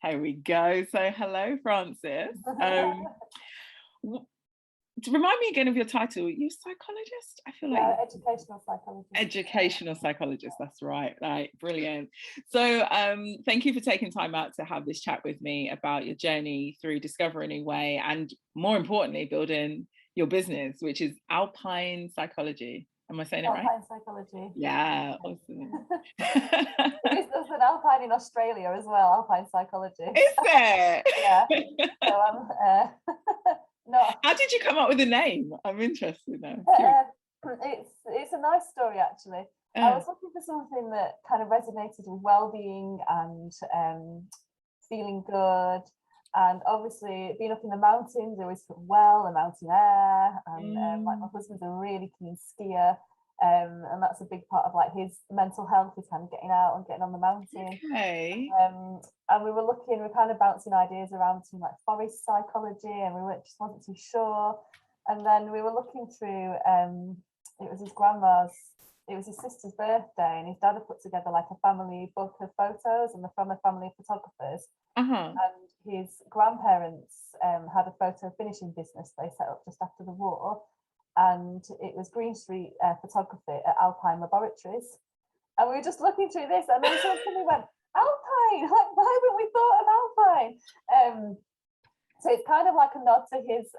Here we go. So, hello, Francis. W- Remind me again of your title. Are you a psychologist? I feel like Yeah, educational psychologist. educational psychologist. That's right. Right. Brilliant. So, thank you for taking time out to have this chat with me about your journey through discovering a new way, and more importantly, building your business, which is Alpine Psychology. Am I saying it right? Alpine psychology. Yeah. Awesome. There's an Alpine in Australia as well, Alpine psychology. Is there? Yeah. So not. How did you come up with the name? I'm interested now. It's a nice story actually. I was looking for something that kind of resonated with well-being and feeling good, and obviously being up in the mountains, I always feel well, the mountain air, and like my husband's a really keen skier, and that's a big part of like his mental health is kind of getting out and getting on the mountain. Okay. And we were kind of bouncing ideas around some like forest psychology, and we just wasn't too sure. And then we were looking through, it was his sister's birthday, and his dad had put together like a family book of photos, and they're from a family of photographers. And his grandparents had a photo finishing business they set up just after the war, and it was Greenstreet photography at Alpine Laboratories. And we were just looking through this, and then suddenly went, Alpine, like, why haven't we thought of Alpine? So it's kind of like a nod to his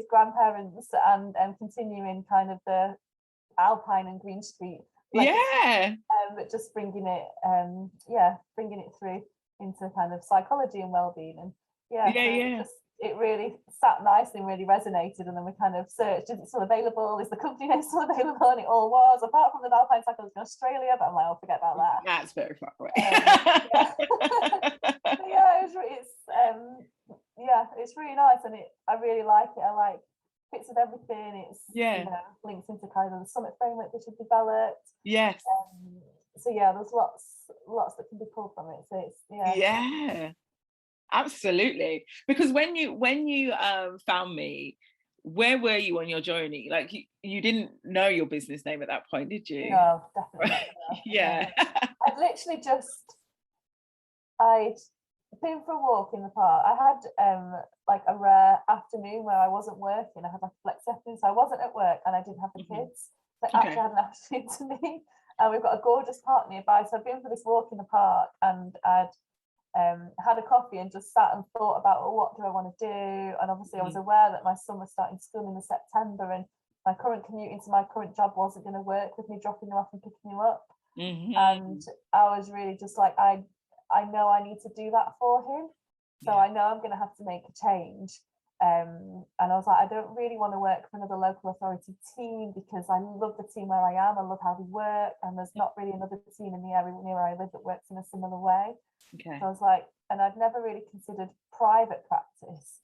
grandparents, and continuing kind of the Alpine and Greenstreet, like, but just bringing it through into kind of psychology and well-being, and it really sat nicely and really resonated. And then we kind of searched, is it still available, is the company name still available, and it all was, apart from the Alpine Psychology in Australia, but I'm like, I'll forget about that. That's very far away. It's really nice, and I really like it. I like fits with everything. It's links into kind of the summit framework that you've developed. Yes. So there's lots that can be pulled from it. So it's absolutely. Because when you found me, where were you on your journey? Like you didn't know your business name at that point, did you? No, definitely not. I'd been for a walk in the park. I had like a rare afternoon where I wasn't working. I had like a flex afternoon, so I wasn't at work and I didn't have the kids. So I actually had an afternoon to me. And we've got a gorgeous park nearby. So I've been for this walk in the park, and I'd had a coffee and just sat and thought about, what do I want to do? And obviously I was aware that my son was starting school in September, and my current commute into my current job wasn't going to work with me dropping him off and picking him up. And I was really just like, I know I need to do that for him. So I know I'm going to have to make a change. And I was like, I don't really want to work for another local authority team, because I love the team where I am. I love how we work, and there's not really another team in the area near where I live that works in a similar way. So I was like, and I'd never really considered private practice,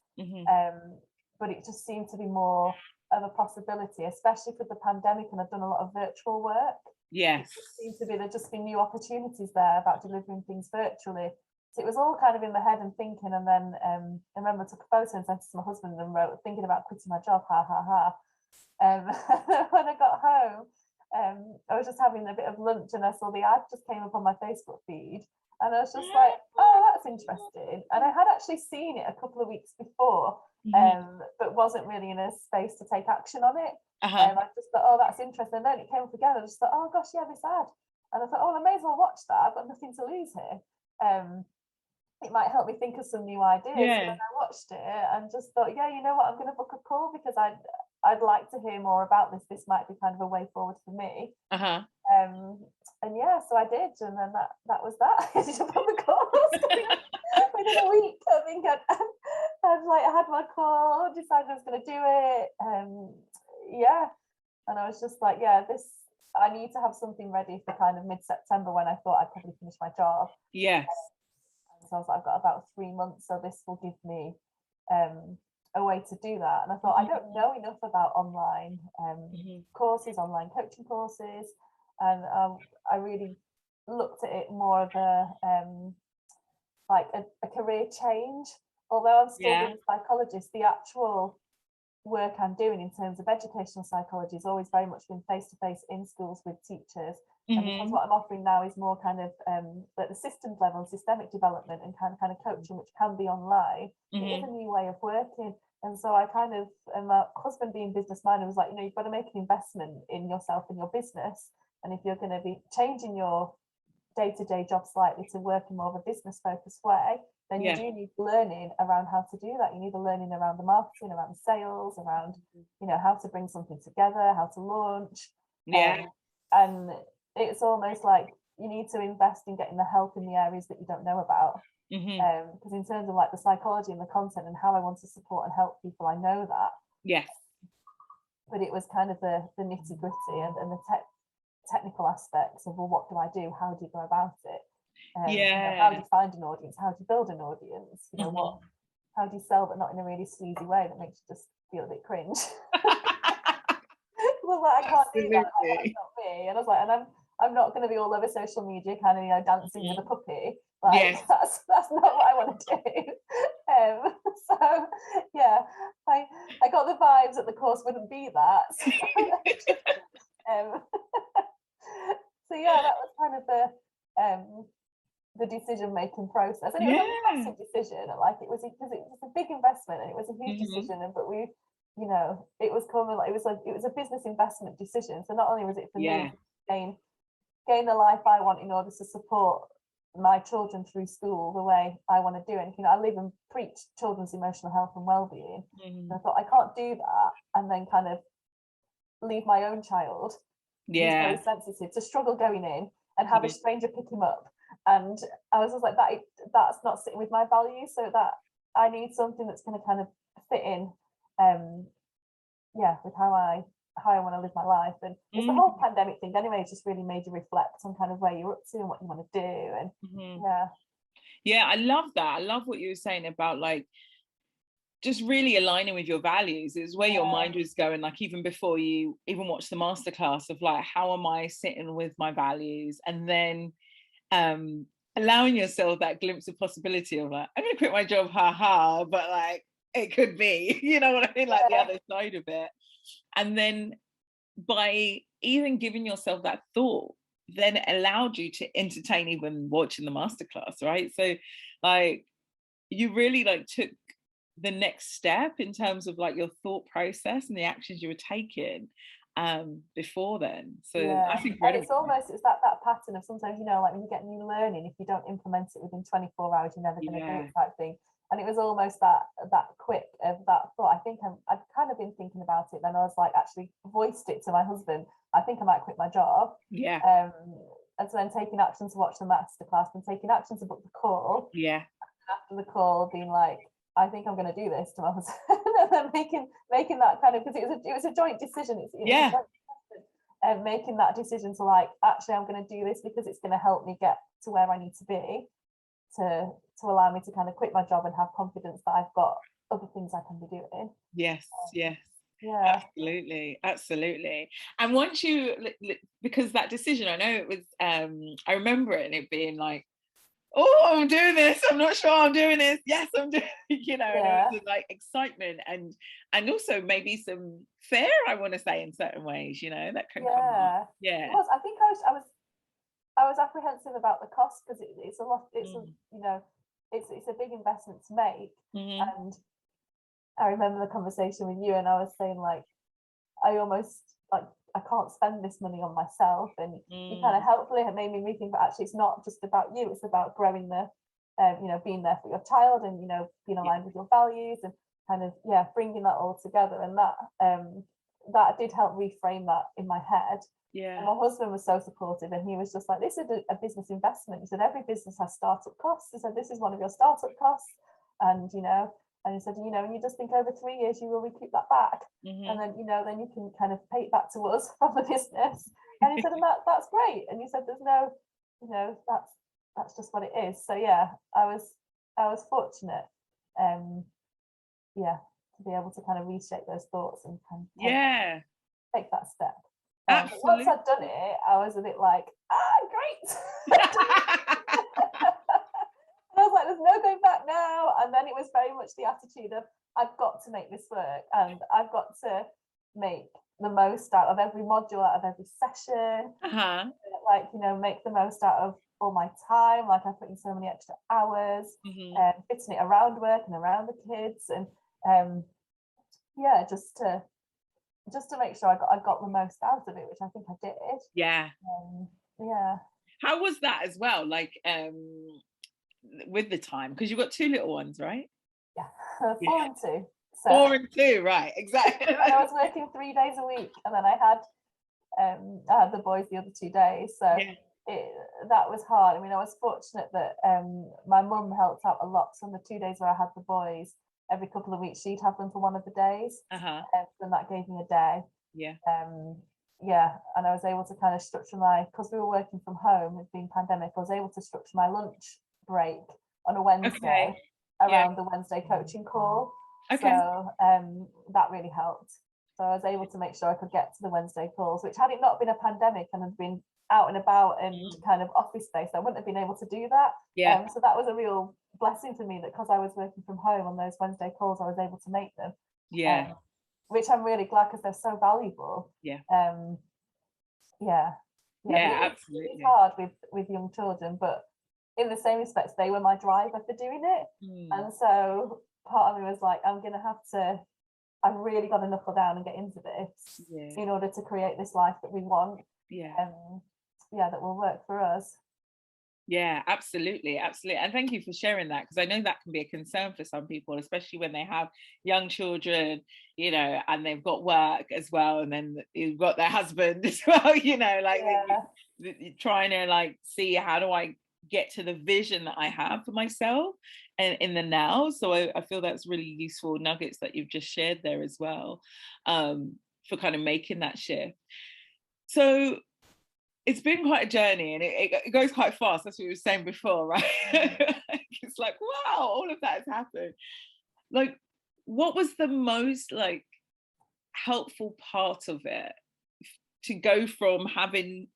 but it just seemed to be more of a possibility, especially for the pandemic, and I've done a lot of virtual work. It seemed to be there'd just be new opportunities there about delivering things virtually. So it was all kind of in the head and thinking, and then I remember I took a photo and sent it to my husband and wrote, thinking about quitting my job, ha ha ha. When I got home, I was just having a bit of lunch, and I saw the ad just came up on my Facebook feed, and I was just like, oh, that's interesting. And I had actually seen it a couple of weeks before, but wasn't really in a space to take action on it. I just thought, oh, that's interesting. And then it came up again. I just thought, oh gosh, this ad. And I thought, oh, I may as well watch that. I've got nothing to lose here. It might help me think of some new ideas. So then I watched it and just thought, you know what, I'm going to book a call, because I'd like to hear more about this. This might be kind of a way forward for me. So I did, and then that was that. I did book the call. Within a week, I think I had my call, decided I was going to do it. And I was just like, I need to have something ready for kind of mid-September, when I thought I'd probably finish my job. So I was like, I've got about 3 months, so this will give me a way to do that. And I thought, I don't know enough about online courses, online coaching courses, and I really looked at it more of a career change. Although I'm still being a psychologist, the actual work I'm doing in terms of educational psychology has always very much been face-to-face in schools with teachers. And because what I'm offering now is more kind of at the systems level, systemic development and kind of coaching, which can be online, it is a new way of working. And so I kind of, and my husband being business minded was like, you know, you've got to make an investment in yourself and your business. And if you're going to be changing your day-to-day job slightly to work in more of a business focused way, then you do need learning around how to do that. You need the learning around the marketing, around the sales, around, you know, how to bring something together, how to launch. And it's almost like you need to invest in getting the help in the areas that you don't know about. Because in terms of like the psychology and the content and how I want to support and help people, I know that. But it was kind of the nitty gritty and the technical aspects of, well, what do I do? How do you go about it? You know, how do you find an audience? How do you build an audience? You know, how do you sell, but not in a really sleazy way that makes you just feel a bit cringe? Well, like, I can't do that. Like, that's not me. And I was like, and I'm not going to be all over social media, kind of, you know, dancing with a puppy. Like, that's not what I want to do. So yeah, I got the vibes that the course wouldn't be that. So yeah, that was kind of the decision making process, and it was a massive decision. Like it was a big investment, and it was a huge decision. But we, you know, it was coming like it was a business investment decision. So not only was it for me to gain the life I want in order to support my children through school the way I want to do it. And, you know, I live and preach children's emotional health and well-being. And I thought I can't do that and then kind of leave my own child who's very sensitive to struggle going in and have a stranger pick him up. And I was just like, that's not sitting with my values. So that I need something that's going to kind of fit in, with how I want to live my life. And it's the whole pandemic thing anyway, just really made you reflect on kind of where you're up to and what you want to do. And I love that. I love what you were saying about like just really aligning with your values. Is where your mind was going, like even before you even watched the masterclass, of like, how am I sitting with my values? And then allowing yourself that glimpse of possibility of like, I'm gonna quit my job, haha, but like it could be, you know what I mean, like the other side of it. And then by even giving yourself that thought, then it allowed you to entertain even watching the masterclass, right? So like you really like took the next step in terms of like your thought process and the actions you were taking before then. So that's incredible. And it's that pattern of sometimes, you know, like when you get new learning, if you don't implement it within 24 hours, you're never going to do it type thing. And it was almost that quick of that thought. I think I'd kind of been thinking about it. Then I was like, actually voiced it to my husband. I think I might quit my job. And so then taking action to watch the masterclass and taking action to book the call. And after the call, being like, I think I'm going to do this to my husband. And then making that kind of, because it was a joint decision. And making that decision to like, actually, I'm going to do this because it's going to help me get to where I need to be. To allow me to kind of quit my job and have confidence that I've got other things I can be doing. Absolutely. And once you, because that decision, I know it was I remember it and it being like, oh, I'm doing this, I'm not sure I'm doing this, yes I'm doing, you know, and it was like excitement and also maybe some fear, I want to say, in certain ways, you know, that can come up. Because I think I was apprehensive about the cost, because it's a lot, it's a big investment to make. And I remember the conversation with you and I was saying like, I almost like, I can't spend this money on myself, and you kind of helpfully have made me rethink, but actually it's not just about you, it's about growing the being there for your child and, you know, being aligned with your values and kind of bringing that all together. And that did help reframe that in my head. And my husband was so supportive, and he was just like, this is a business investment. He said, every business has startup costs. He said, this is one of your startup costs. And, you know, and he said, you know, and you just think over 3 years, you will recoup that back. And then, you know, then you can kind of pay it back to us from the business. And he said, and that's great. And he said, there's no, you know, that's just what it is. So yeah, I was fortunate, to be able to kind of reshape those thoughts and kind of take that step. Once I'd done it, I was a bit like, great. And I was was like, there's no going back now. And then it was very much the attitude of, I've got to make this work, and I've got to make the most out of every module, out of every session. Like, you know, make the most out of all my time. Like, I put in so many extra hours, fitting it around work and around the kids, and yeah, just to make sure I got the most out of it, which I think I did. Yeah. Yeah. How was that as well? Like, with the time, because you've got 2 little ones, right? Yeah, 4 and 2. So 4 and 2, right? Exactly. I was working 3 days a week, and then I had the boys the other 2 days. So that was hard. I mean, I was fortunate that my mum helped out a lot. So on the 2 days where I had the boys, every couple of weeks she'd have them for one of the days, and that gave me a day. Yeah, and I was able to kind of structure because we were working from home, it being pandemic, I was able to structure my lunch break on a Wednesday around the Wednesday coaching call. So that really helped. So I was able to make sure I could get to the Wednesday calls, which, had it not been a pandemic and had been out and about and kind of office space, I wouldn't have been able to do that. So that was a real blessing for me, that because I was working from home on those Wednesday calls, I was able to make them. Which I'm really glad, because they're so valuable. Absolutely. It's hard with young children, but in the same respects, they were my driver for doing it. And so part of me was like, I've really got to knuckle down and get into this in order to create this life that we want. That will work for us. Yeah, absolutely. And thank you for sharing that, because I know that can be a concern for some people, especially when they have young children, you know, and they've got work as well, and then you've got their husband as well, you know, like you're trying to like see, how do I get to the vision that I have for myself and in the now. So I feel that's really useful nuggets that you've just shared there as well, for kind of making that shift. So it's been quite a journey, and it goes quite fast. That's what you were saying before, right? It's like, wow, all of that has happened. Like, what was the most like helpful part of it, to go from having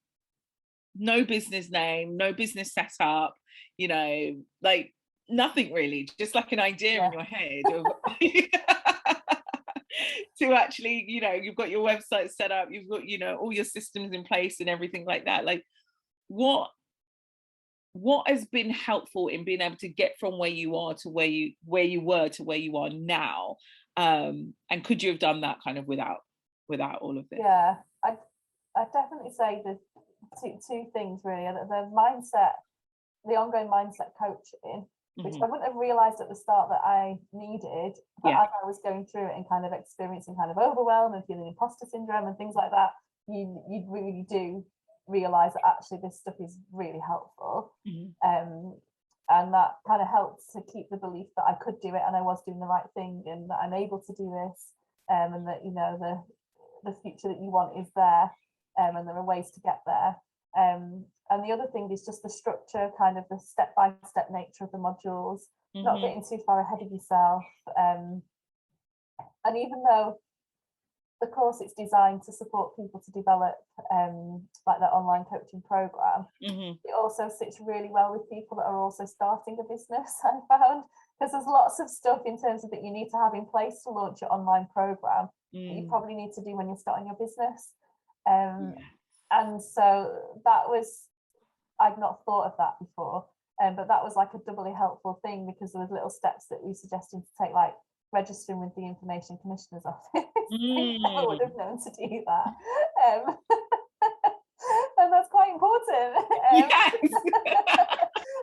no business name, no business setup, you know, like nothing really, just like an idea in your head of to actually, you know, you've got your website set up, you've got, you know, all your systems in place and everything like that. Like, what has been helpful in being able to get from where you are to where you were to where you are now? And could you have done that kind of without all of this? Yeah, I definitely say the two things really. The mindset, the ongoing mindset coaching, which I wouldn't have realised at the start that I needed, but as I was going through it and kind of experiencing kind of overwhelm and feeling imposter syndrome and things like that, you really do realise that actually this stuff is really helpful. And that kind of helped to keep the belief that I could do it, and I was doing the right thing, and that I'm able to do this, and that, you know, the future that you want is there, and there are ways to get there. And the other thing is just the structure, kind of the step-by-step nature of the modules, not getting too far ahead of yourself. And even though the course, it's designed to support people to develop like their online coaching program, it also sits really well with people that are also starting a business, I found, because there's lots of stuff in terms of that you need to have in place to launch your online program that you probably need to do when you're starting your business. And so that was, I'd not thought of that before, but that was like a doubly helpful thing, because there was little steps that we suggested to take, like registering with the Information Commissioner's Office. I never would have known to do that. And that's quite important.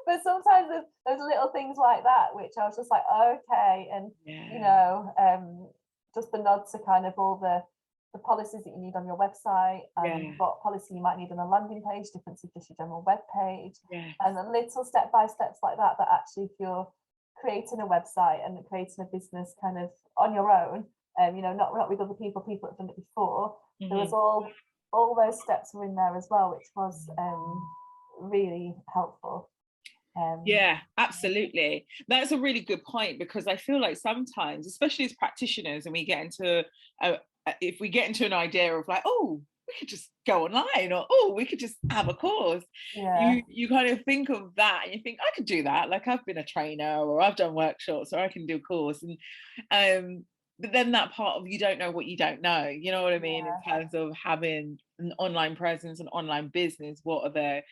But sometimes there's little things like that which I was just like, okay, and you know, just the nod to kind of all the policies that you need on your website, and what policy you might need on a landing page, different to just your general web page, and the little step-by-steps like that, that actually, if you're creating a website and creating a business kind of on your own, you know, not with other people that have done it before, there was all those steps were in there as well, which was really helpful. Yeah, absolutely. That's a really good point, because I feel like sometimes, especially as practitioners, and we get into if we get into an idea of like, oh, we could just go online, or oh, we could just have a course. You kind of think of that and you think, I could do that, like I've been a trainer, or I've done workshops, or I can do a course. And but then that part of, you don't know what you don't know, you know what I mean, in terms of having an online presence, an online business. What are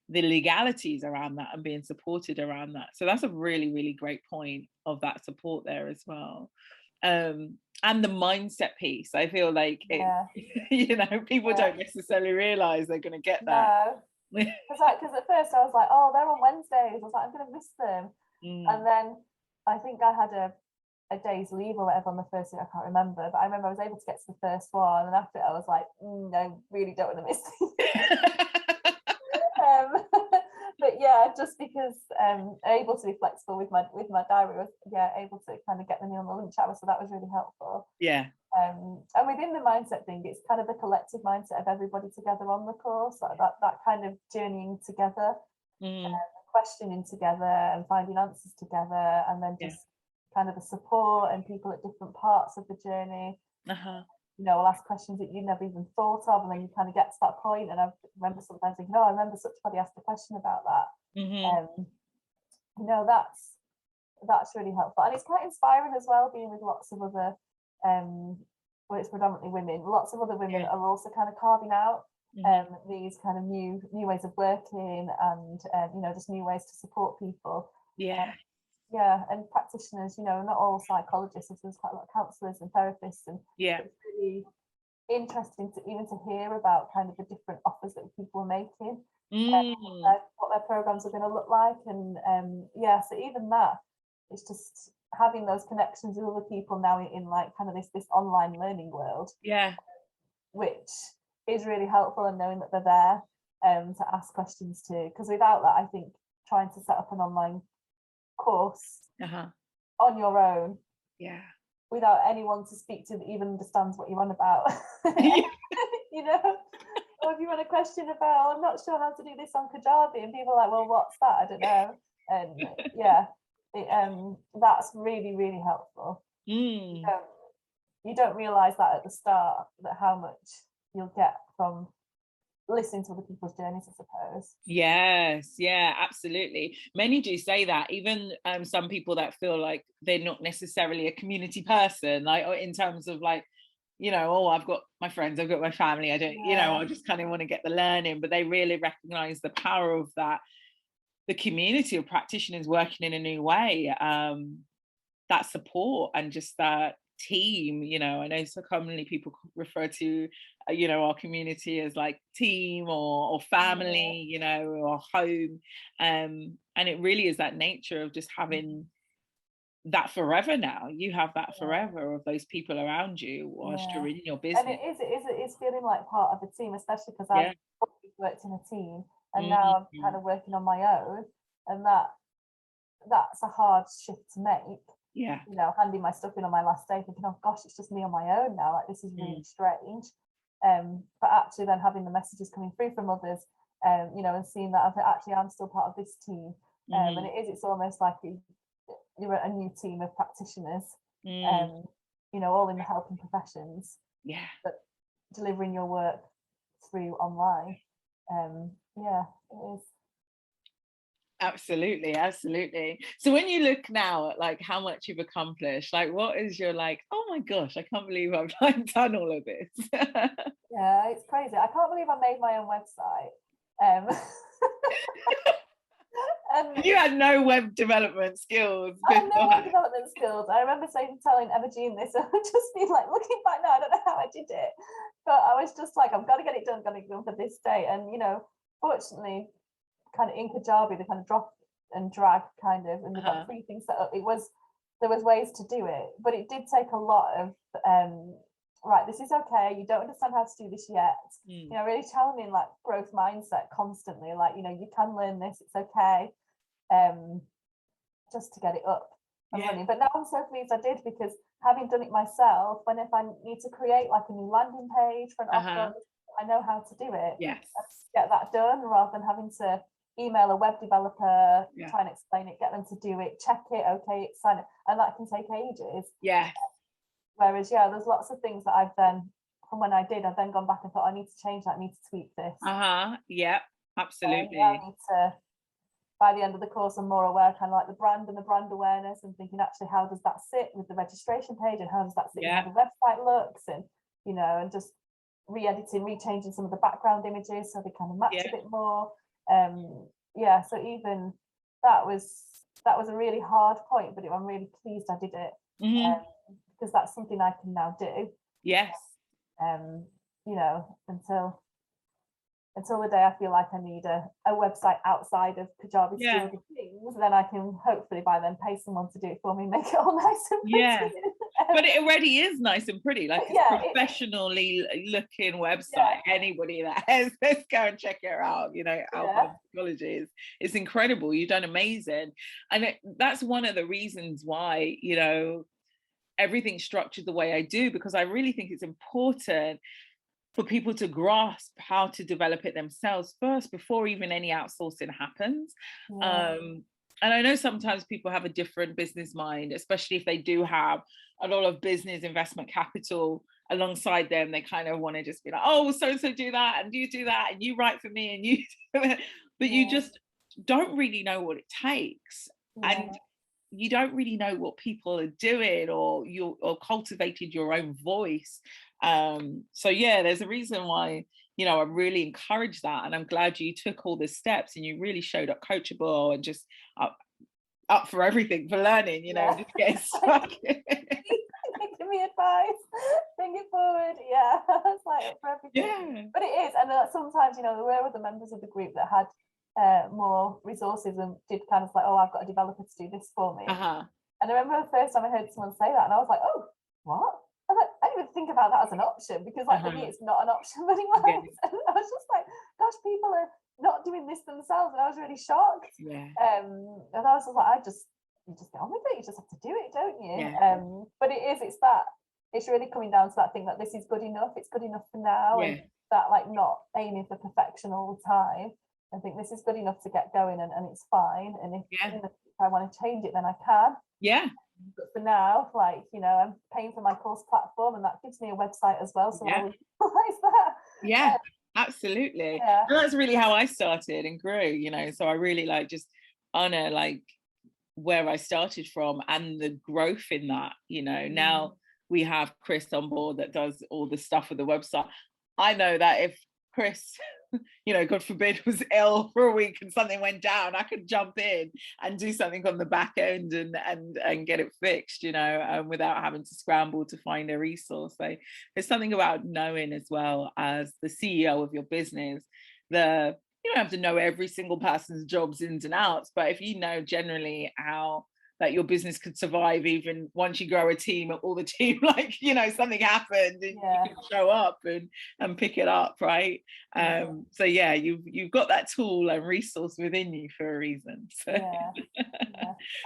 the legalities around that and being supported around that? So that's a really, really great point of that support there as well. And the mindset piece, I feel like it, you know, people don't necessarily realize they're going to get that. Because at first I was like, oh, they're on Wednesdays, I was like, I'm going to miss them. And then I think I had a day's leave or whatever on the first day, I can't remember, but I remember I was able to get to the first one, and after it I was like, I really don't want to miss these. But yeah, just because able to be flexible with my diary, was able to kind of get them in on the lunch hour, so that was really helpful. And within the mindset thing, it's kind of the collective mindset of everybody together on the course, like that kind of journeying together, questioning together and finding answers together, and then just kind of the support and people at different parts of the journey. You know, will ask questions that you never even thought of, and then you kind of get to that point. And I remember sometimes thinking, I remember such somebody asked a question about that. You know, that's really helpful, and it's quite inspiring as well, being with lots of other well, it's predominantly women, lots of other women are also kind of carving out these kind of new ways of working, and you know, just new ways to support people. And practitioners, you know, not all psychologists, there's quite a lot of counsellors and therapists, and it's really interesting to hear about kind of the different offers that people are making, what their programs are going to look like, and so even that, it's just having those connections with other people now in like kind of this online learning world, which is really helpful, and knowing that they're there to ask questions to, because without that, I think trying to set up an online course on your own, without anyone to speak to that even understands what you're on about, you know, or if you want a question about, I'm not sure how to do this on Kajabi, and people are like, well, what's that? I don't know. And that's really, really helpful. You don't realize that at the start, that how much you'll get from listening to other people's journeys, I suppose. Yes, absolutely. Many do say that, even some people that feel like they're not necessarily a community person, like in terms of like, you know, I've got my friends, I've got my family, I don't, you know, I just kind of want to get the learning, but they really recognize the power of that, the community of practitioners working in a new way, that support and just that team. You know, I know so commonly people refer to you know, our community as like team or family, you know, or home, and it really is that nature of just having that forever. Now you have that forever of those people around you whilst you're in your business, and it is feeling like part of a team, especially because I've always worked in a team, and now I'm kind of working on my own, and that's a hard shift to make. You know, handing my stuff in on my last day, thinking, oh gosh, it's just me on my own now, like this is really strange. But actually then having the messages coming through from others, you know, and seeing that I'm still part of this team, and it's almost like you're a new team of practitioners, you know, all in the helping professions, but delivering your work through online. It is. Absolutely. So when you look now at like how much you've accomplished, like what is your like, oh my gosh, I can't believe I've like done all of this. It's crazy. I can't believe I made my own website. You had no web development skills. I had no web development skills. I remember telling Emma Jean this, and just being like, looking back now, I don't know how I did it, but I was just like, I've got to get it done for this day. And you know, fortunately, kind of in Kajabi, the kind of drop and drag kind of, and we've got 3 things set up. There was ways to do it, but it did take a lot of right, this is okay, you don't understand how to do this yet, you know, really challenging like growth mindset constantly, like, you know, you can learn this, it's okay, just to get it up and running. But now I'm so pleased I did, because having done it myself, if I need to create like a new landing page for an offer, I know how to do it. Get that done, rather than having to email a web developer, try and explain it, get them to do it, check it, okay, sign it, and that can take ages. Whereas there's lots of things that I've then from when I did, I've then gone back and thought, I need to change that, I need to tweak this. Yeah, absolutely. I need to, by the end of the course, I'm more aware kind of like the brand and the brand awareness, and thinking actually how does that sit with the registration page, and how does that sit with how the website looks, and and just re-editing, re-changing some of the background images so they kind of match a bit more. So even that was a really hard point, but I'm really pleased I did it, because that's something I can now do. Until the day I feel like I need a website outside of Kajabi to do other things, then I can hopefully by then pay someone to do it for me, make it all nice and pretty. But it already is nice and pretty, like it's professionally looking website. Anybody that has, let's go and check it out. Alpha Psychology it's incredible. You've done amazing, and that's one of the reasons why everything's structured the way I do, because I really think it's important for people to grasp how to develop it themselves first before even any outsourcing happens. And I know sometimes people have a different business mind, especially if they do have a lot of business investment capital alongside them. They kind of want to just be like, oh, so do that, and you do that, and you write for me, and you but you just don't really know what it takes. And you don't really know what people are doing, or cultivated your own voice. So there's a reason why I really encourage that, and I'm glad you took all the steps and you really showed up coachable and just up for everything, for learning, just getting stuck. Give me advice, bring it forward. It's like up for everything. But it is, and sometimes there were other members of the group that had more resources and did kind of like, oh, I've got a developer to do this for me. And I remember the first time I heard someone say that, and I was like, oh, what? I didn't even think about that as an option, because for me it's not an option, but it was. And I was just like, gosh, people are not doing this themselves, and I was really shocked. And I was just like, you just get on with it, you just have to do it, don't you? But it's really coming down to that thing that this is good enough, it's good enough for now, and that like not aiming for perfection all the time. I think this is good enough to get going, and it's fine, and if I want to change it, then I can. But for now, I'm paying for my course platform, and that gives me a website as well, so I'll utilize that. Absolutely. And that's really how I started and grew, so I really just honor where I started from and the growth in that. Now we have Chris on board that does all the stuff with the website. I know that if Chris God forbid, was ill for a week and something went down, I could jump in and do something on the back end and get it fixed, without having to scramble to find a resource. So there's something about knowing, as well as the CEO of your business, you don't have to know every single person's jobs ins and outs, but if you know generally how that your business could survive even once you grow a team, all the team, something happened and you can show up and pick it up, right? So you've got that tool and resource within you for a reason. So.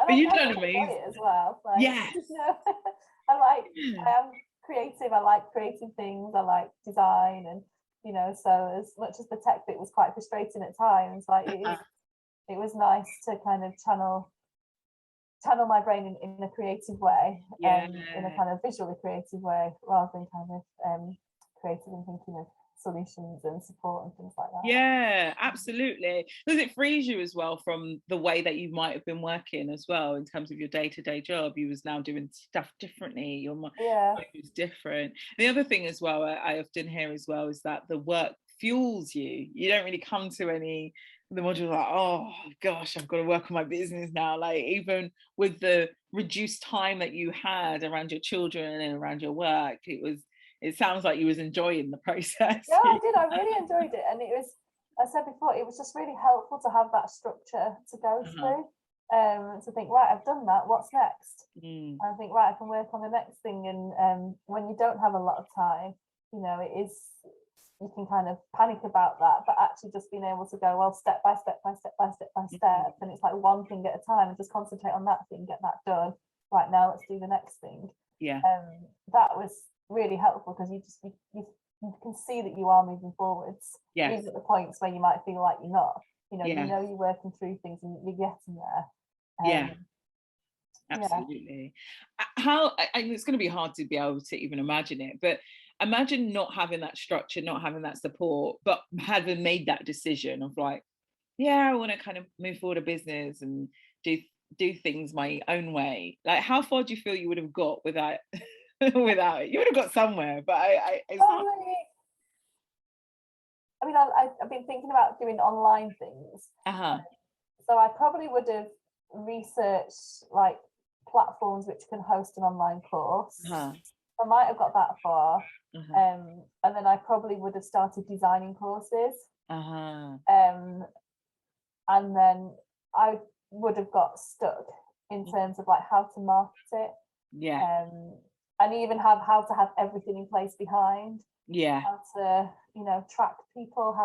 But you've done amazing as well. I am creative, I like creating things, I like design, and so as much as the tech bit was quite frustrating at times, it was nice to kind of channel my brain in a creative way, in a kind of visually creative way, rather than kind of creative and thinking of solutions and support and things like that. Absolutely, because it frees you as well from the way that you might have been working as well in terms of your day-to-day job. You was now doing stuff differently, your mind was different. The other thing as well I often hear as well is that the work fuels you. You don't really come to the module like, oh gosh, I've got to work on my business now. Even with the reduced time that you had around your children and around your work, it sounds like you was enjoying the process. I did. I really enjoyed it, and it was, I said before, it was just really helpful to have that structure to go through, to think, right, I've done that, what's next? And I think, right, I can work on the next thing. And when you don't have a lot of time, it is, you can kind of panic about that, but actually just being able to go, well, step by step by step by step by step, and it's like one thing at a time, and just concentrate on that thing, get that done. Right, now let's do the next thing. That was really helpful, because you can see that you are moving forwards, even at the points where you might feel like you're not. You're working through things and you're getting there. Absolutely. How, it's going to be hard to be able to even imagine it, but imagine not having that structure, not having that support, but having made that decision of like, yeah, I want to kind of move forward a business and do things my own way. Like, how far do you feel you would have got without without it? You would have got somewhere, but it's not. I mean, I've been thinking about doing online things. So I probably would have researched like platforms which can host an online course. I might have got that far. And then I probably would have started designing courses. And then I would have got stuck in terms of like how to market it. And even how to have everything in place behind. How to, you know, track people,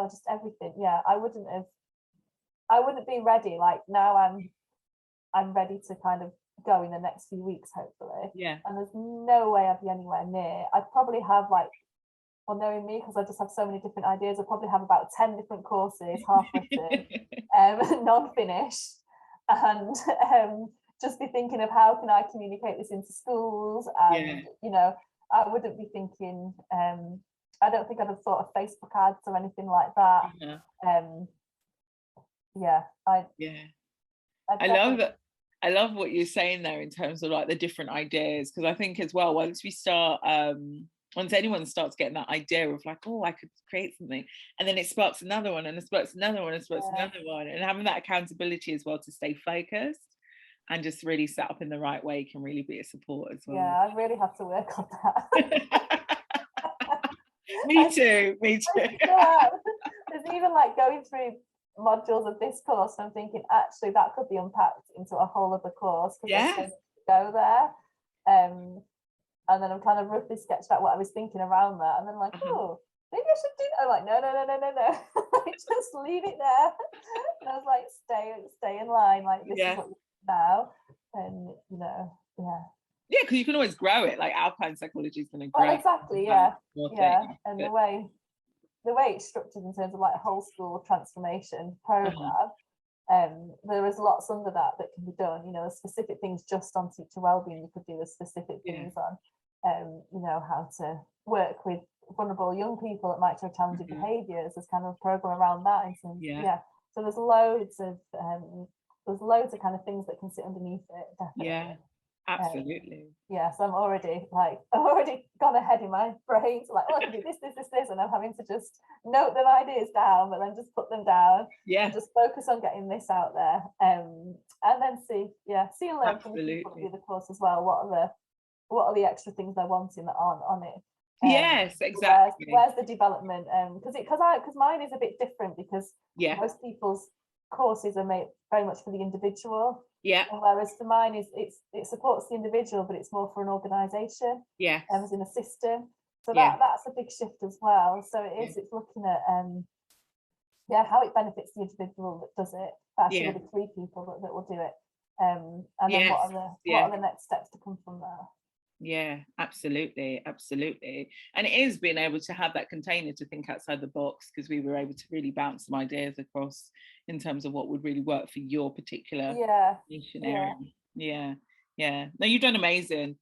just everything. I wouldn't be ready. Like now I'm ready to kind of go in the next few weeks, hopefully. And there's no way I'd be anywhere near. I'd probably have like, well, knowing me, because I just have so many different ideas, I'd probably have about 10 different courses, half written, non-finished, and just be thinking of how can I communicate this into schools. And you know, I wouldn't be thinking, I don't think I'd have thought of Facebook ads or anything like that. I love what you're saying there in terms of like the different ideas, because I think as well, once anyone starts getting that idea of like, oh, I could create something, and then it sparks another one, and it sparks another one, and sparks another one, and having that accountability as well to stay focused and just really set up in the right way can really be a support as well. I really have to work on that. Me too. There's even like going through modules of this course, and I'm thinking actually that could be unpacked into a whole other course, because there's so much to go there. And then I'm kind of roughly sketched out what I was thinking around that, and then like, oh, maybe I should do that. I'm like, no. Just leave it there. And I was like, stay in line. Like, this is what you do now. And you know, because you can always grow it. Like Alpine psychology is going to grow. Exactly. And the way it's structured in terms of like a whole school transformation program. There is lots under that can be done. You know, specific things just on teacher wellbeing. You could do the specific things on, you know, how to work with vulnerable young people that might have challenging behaviours. There's kind of a program around that. So there's loads of kind of things that can sit underneath it. Definitely. Absolutely. So I'm already gone ahead in my brain. So like, oh, I can do this, and I'm having to just note them ideas down, but then just put them down. And just focus on getting this out there. And then see and learn from the people that do the course as well. What are the extra things they're wanting that aren't on it? Yes, exactly. Where's the development? Because mine is a bit different, because most people's courses are made very much for the individual. And whereas for mine it supports the individual, but it's more for an organisation. As in a system. So that's a big shift as well. So it's looking at how it benefits the individual that does it. Actually, the 3 people that will do it. And then what are the next steps to come from there? Absolutely. And it is being able to have that container to think outside the box, because we were able to really bounce some ideas across in terms of what would really work for your particular area. No, you've done amazing.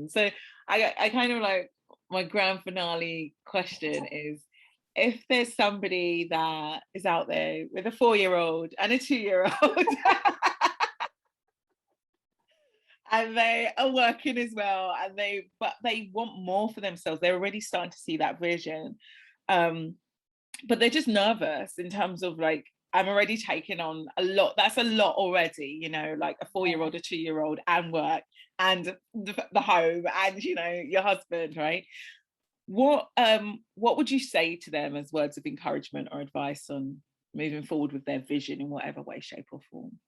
So I kind of like, my grand finale question is, if there's somebody that is out there with a 4-year-old and a 2-year-old and they are working as well, and they want more for themselves, they're already starting to see that vision, but they're just nervous in terms of like, I'm already taking on a lot. That's a lot already, you know, like a 4-year-old, a 2-year-old, and work, and the home, and you know, your husband, right? What would you say to them as words of encouragement or advice on moving forward with their vision in whatever way, shape, or form?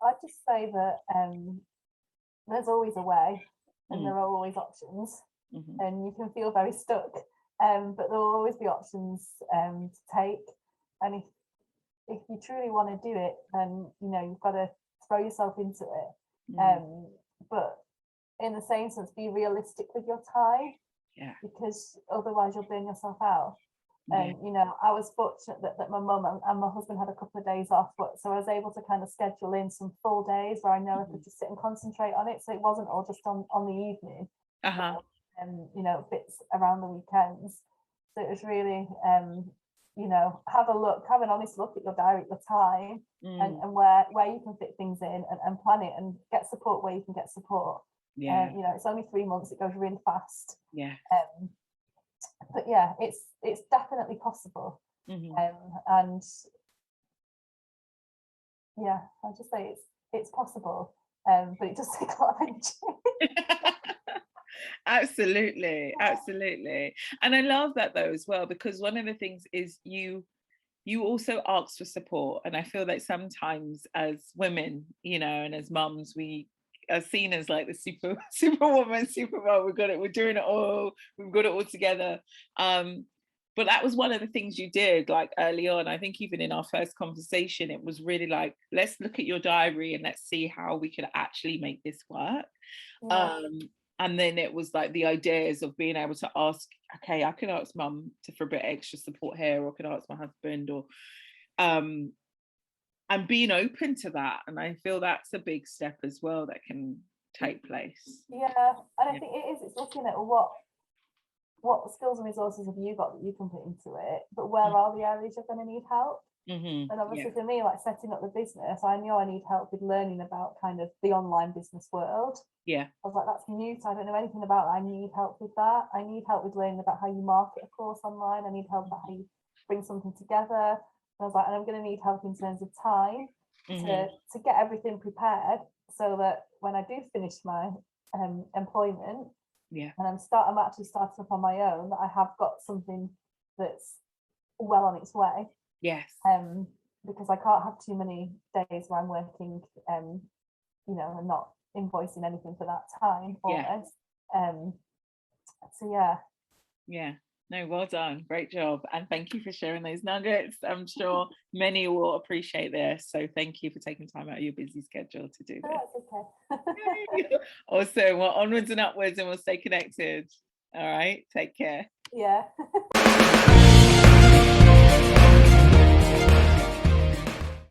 I'd just say that there's always a way, and there are always options, and you can feel very stuck, but there will always be options to take. And if you truly want to do it, then you know you've got to throw yourself into it. But in the same sense, be realistic with your time, because otherwise you'll burn yourself out. And you know, I was fortunate that my mum and my husband had a couple of days off, so I was able to kind of schedule in some full days where I know I could just sit and concentrate on it, so it wasn't all just on the evening. you know, bits around the weekends. So it was really, you know, have an honest look at your diary at the time, and where you can fit things in, and plan it, and get support where you can get support. You know, it's only 3 months, it goes really fast. But yeah, it's definitely possible. And yeah, I'll just say it's possible, but it does take a lot of energy. Absolutely. And I love that though as well, because one of the things is you also ask for support, and I feel that sometimes as women, you know, and as mums, we are seen as like the superwoman, supermom. We're doing it all, we've got it all together. But that was one of the things you did like early on. I think even in our first conversation, it was really like, let's look at your diary and let's see how we could actually make this work. And then it was like the ideas of being able to ask, okay, I can ask mum for a bit extra support here, or I can ask my husband, or and being open to that. And I feel that's a big step as well that can take place. Yeah, and I think it's looking at what skills and resources have you got that you can put into it, but where are the areas you're going to need help? And obviously for me, like setting up the business, I knew I need help with learning about kind of the online business world. I was like, that's new, so I don't know anything about that. I need help with that. I need help with learning about how you market a course online. I need help about how you bring something together. And I was like, and I'm going to need help in terms of time to get everything prepared, so that when I do finish my employment, and I'm actually starting up on my own, that I have got something that's well on its way. Because I can't have too many days where I'm working, you know, and not invoicing anything for that time almost. So no, well done, great job, and thank you for sharing those nuggets. I'm sure many will appreciate this, so thank you for taking time out of your busy schedule to do this. That's okay. Awesome. Well, onwards and upwards, and we'll stay connected. All right, take care. Yeah.